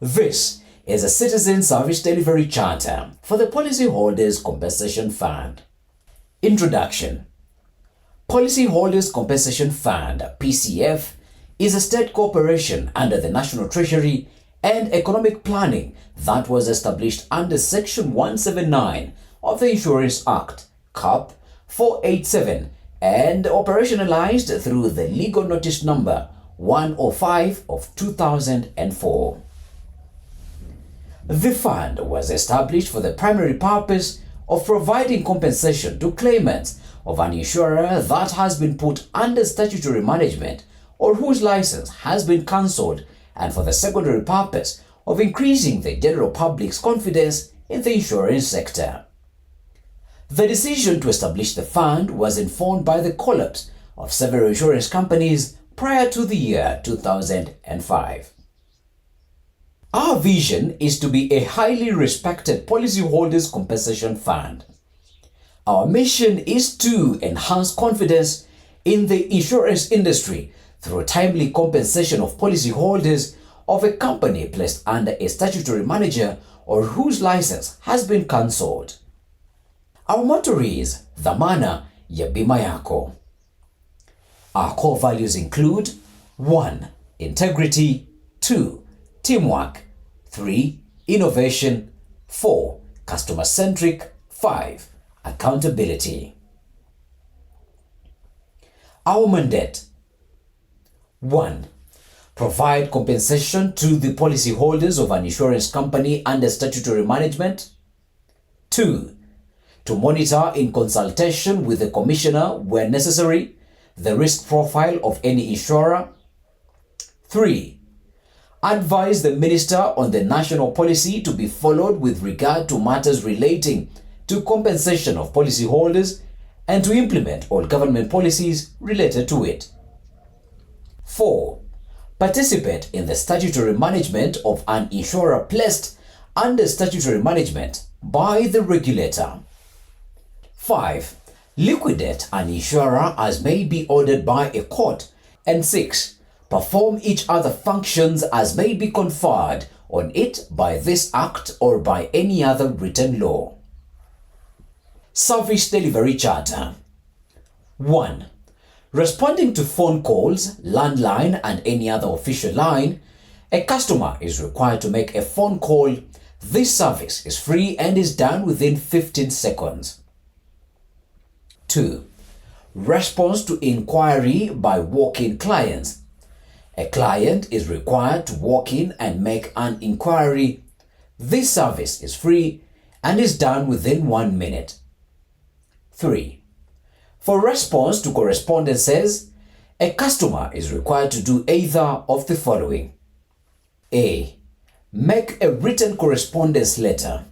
This is a Citizen Service Delivery Charter for the Policyholders Compensation Fund. Introduction. Policyholders Compensation Fund (PCF) is a state corporation under the National Treasury and Economic Planning that was established under Section 179 of the Insurance Act, CAP 487, and operationalized through the legal notice number 105 of 2004. The fund was established for the primary purpose of providing compensation to claimants of an insurer that has been put under statutory management or whose license has been cancelled, and for the secondary purpose of increasing the general public's confidence in the insurance sector. The decision to establish the fund was informed by the collapse of several insurance companies prior to the year 2005. Our vision is to be a highly respected policyholders compensation fund. Our mission is to enhance confidence in the insurance industry through timely compensation of policyholders of a company placed under a statutory manager or whose license has been cancelled. Our motto is Dhamana ya Bima Yako. Our core values include 1. Integrity, 2. Teamwork, 3. Innovation, 4. Customer-centric, 5. Accountability. Our mandate: 1. Provide compensation to the policyholders of an insurance company under statutory management. 2. To monitor in consultation with the Commissioner where necessary the risk profile of any insurer. 3. Advise the Minister on the national policy to be followed with regard to matters relating to compensation of policyholders and to implement all government policies related to it. 4. Participate in the statutory management of an insurer placed under statutory management by the regulator. 5. Liquidate an insurer as may be ordered by a court. And 6. Perform each other functions as may be conferred on it by this Act or by any other written law. Service Delivery Charter. 1. Responding to phone calls, landline, and any other official line, a customer is required to make a phone call. This service is free and is done within 15 seconds. 2. Response to inquiry by walk-in clients. A client is required to walk in and make an inquiry. This service is free and is done within 1 minute. 3. For response to correspondences, a customer is required to do either of the following. A. Make a written correspondence letter.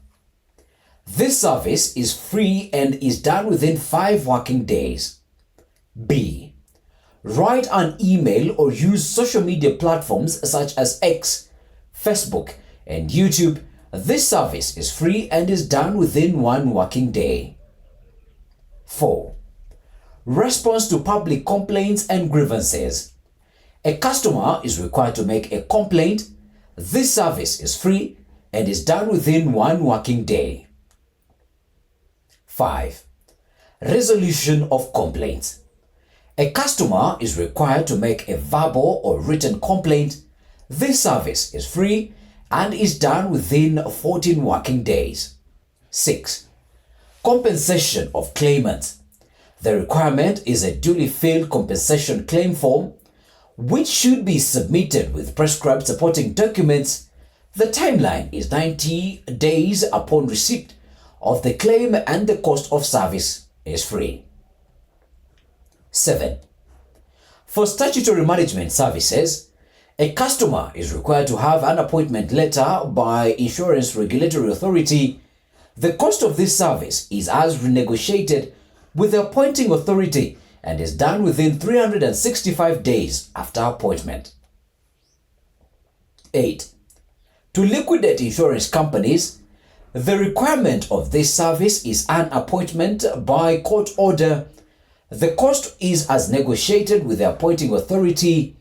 This service is free and is done within 5 working days. B. Write an email or use social media platforms such as X, Facebook, and YouTube. This service is free and is done within 1 working day. 4. Response to public complaints and grievances. A customer is required to make a complaint. This service is free and is done within 1 working day. 5. Resolution of complaints. A customer is required to make a verbal or written complaint. This service is free and is done within 14 working days. 6. Compensation of claimants. The requirement is a duly filled compensation claim form, which should be submitted with prescribed supporting documents. The timeline is 90 days upon receipt of the claim and the cost of service is free. 7. For statutory management services, a customer is required to have an appointment letter by Insurance Regulatory Authority. The cost of this service is as renegotiated with the appointing authority and is done within 365 days after appointment. 8. To liquidate insurance companies, the requirement of this service is an appointment by court order. The cost is as negotiated with the appointing authority.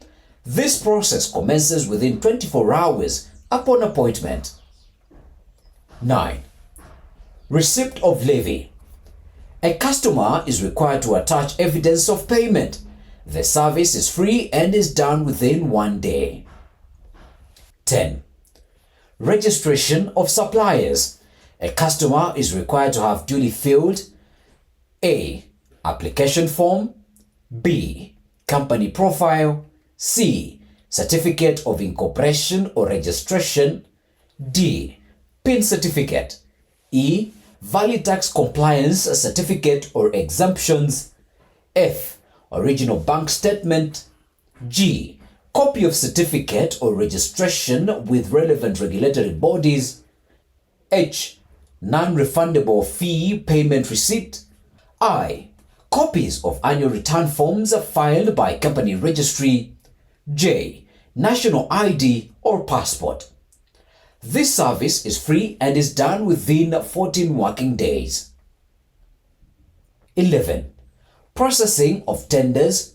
This process commences within 24 hours upon appointment. 9. Receipt of levy. A customer is required to attach evidence of payment. The service is free and is done within 1 day. 10. Registration of suppliers. A customer is required to have duly filled A. Application form, B. Company profile, C. Certificate of incorporation or registration, D. PIN certificate, E. Valid tax compliance certificate or exemptions, F. Original bank statement, G. Copy of certificate or registration with relevant regulatory bodies, H. Non-refundable fee payment receipt, I. Copies of annual return forms filed by company registry, J. National ID or passport. This service is free and is done within 14 working days. 11. Processing of tenders.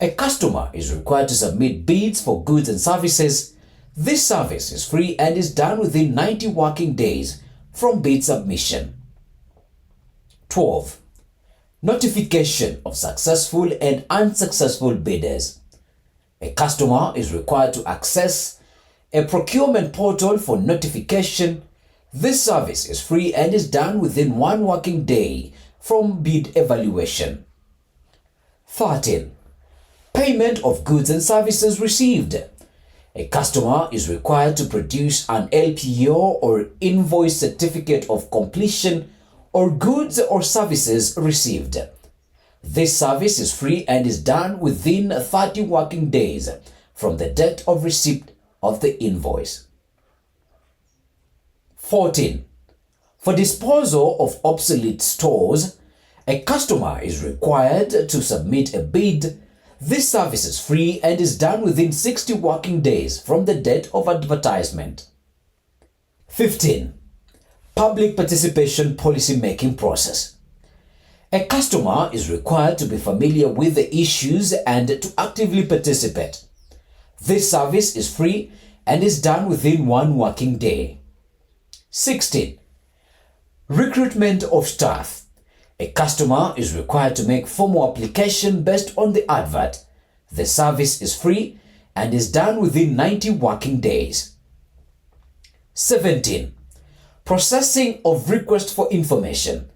A customer is required to submit bids for goods and services. This service is free and is done within 90 working days from bid submission. 12. Notification of successful and unsuccessful bidders. A customer is required to access a procurement portal for notification. This service is free and is done within 1 working day from bid evaluation. 13. Payment of goods and services received. A customer is required to produce an LPO or invoice certificate of completion or goods or services received. This service is free and is done within 30 working days from the date of receipt of the invoice. 14. For disposal of obsolete stores, a customer is required to submit a bid. This service is free and is done within 60 working days from the date of advertisement. 15. Public participation policy making process. A customer is required to be familiar with the issues and to actively participate. This service is free and is done within 1 working day. 16. Recruitment of staff. A customer is required to make formal application based on the advert. The service is free and is done within 90 working days. 17. Processing of request for information.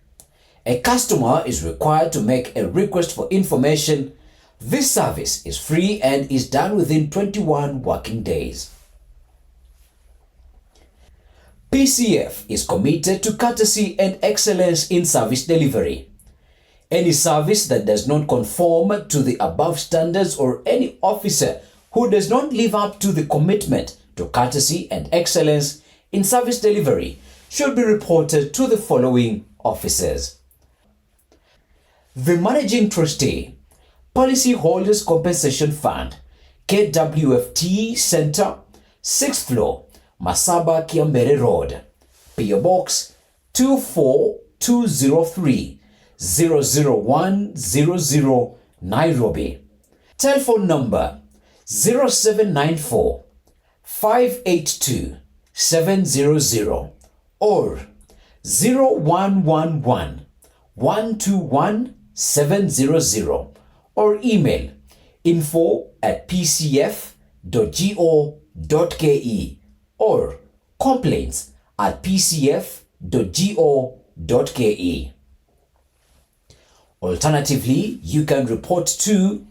A customer is required to make a request for information. This service is free and is done within 21 working days. PCF is committed to courtesy and excellence in service delivery. Any service that does not conform to the above standards or any officer who does not live up to the commitment to courtesy and excellence in service delivery should be reported to the following officers. The Managing Trustee, Policyholders Compensation Fund, KWFT Center, 6th floor, Masaba Kiambere Road, PO Box 24203 00100 Nairobi. Telephone number 0794 582 700 or 0111 121 700 or email info@pcf.go.ke or complaints@pcf.go.ke. Alternatively, you can report to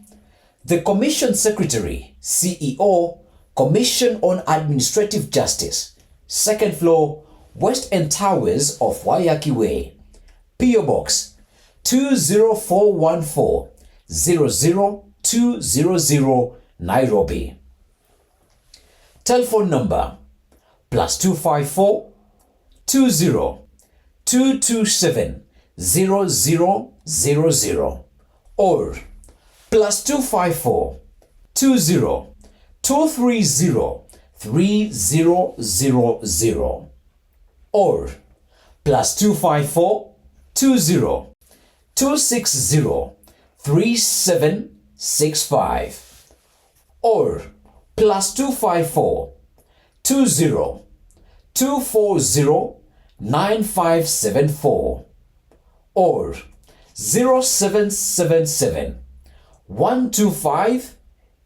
the Commission Secretary, CEO, Commission on Administrative Justice, 2nd floor, West End Towers of Wayaki Way, PO Box 20414 00200 Nairobi. Telephone number +254 20 227 0000 or +254 20 230 3000 or +254 20 260 3765 or +254 20 240 9574 or 0777 125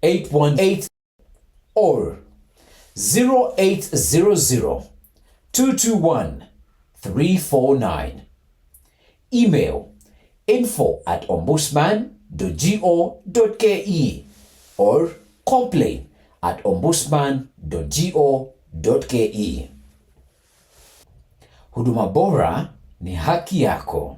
818 or 0800 221 349. Email info@ombudsman.go.ke or complain@ombudsman.go.ke. Huduma bora ni haki yako.